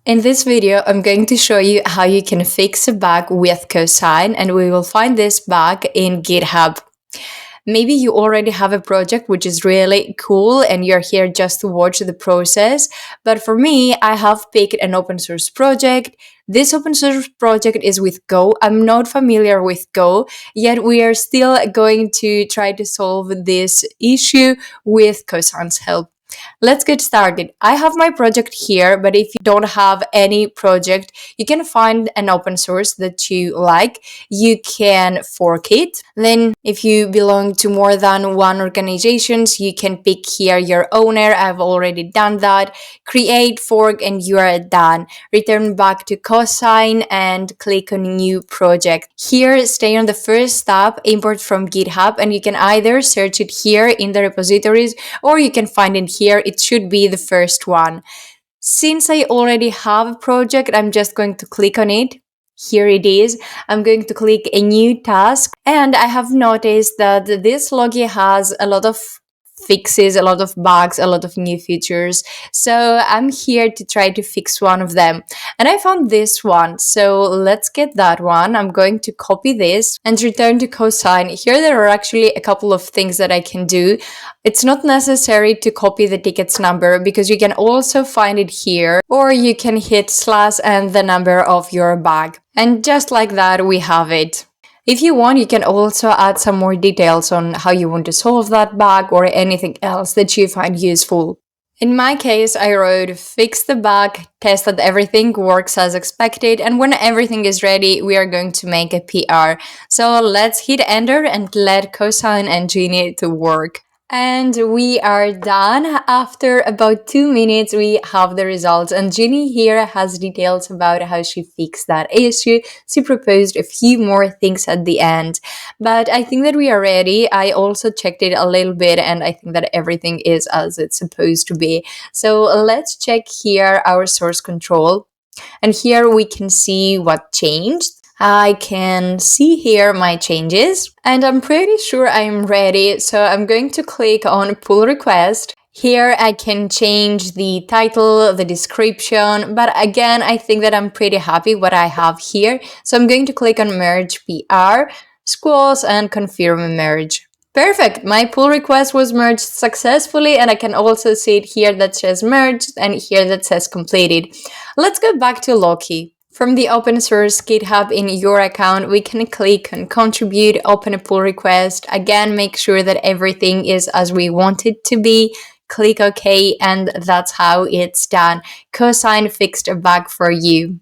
In this video, I'm going to show you how you can fix a bug with Cosine, and we will find this bug in GitHub. Maybe you already have a project which is really cool and you're here just to watch the process. But for me, I have picked an open source project. This open source project is with Go. I'm not familiar with Go, yet we are still going to try to solve this issue with Cosine's help. Let's get started. I have my project here, but if you don't have any project, you can find an open source that you like. You can fork it. Then if you belong to more than one organizations, you can pick here your owner. I've already done that. Create, fork, and you are done. Return back to Cosine and click on new project. Here, stay on the first tab, import from GitHub, and you can either search it here in the repositories or you can find it here. It should be the first one. Since I already have a project, I'm just going to click on it. Here it is. I'm going to click a new task, and I have noticed that this logi has a lot of fixes, a lot of bugs, a lot of new features. So I'm here to try to fix one of them. And I found this one. So let's get that one. I'm going to copy this and return to Cosine. Here there are actually a couple of things that I can do. It's not necessary to copy the ticket's number because you can also find it here, or you can hit slash and the number of your bug. And just like that, we have it. If you want, you can also add some more details on how you want to solve that bug or anything else that you find useful. In my case, I wrote fix the bug, test that everything works as expected, and when everything is ready, we are going to make a PR. So let's hit enter and let Cosine and Genie to work. And we are done. After about 2 minutes, we have the results. And Ginny here has details about how she fixed that issue. She proposed a few more things at the end. But I think that we are ready. I also checked it a little bit and I think that everything is as it's supposed to be. So let's check here our source control. And here we can see what changed. I can see here my changes and I'm pretty sure I'm ready. So I'm going to click on pull request. Here I can change the title, the description, but again, I think that I'm pretty happy what I have here. So I'm going to click on merge PR, squash and confirm merge. Perfect, my pull request was merged successfully and I can also see it here that says merged and here that says completed. Let's go back to Loki. From the open source GitHub in your account, we can click on contribute, open a pull request. Again, make sure that everything is as we want it to be. Click OK, and that's how it's done. Cosine fixed a bug for you.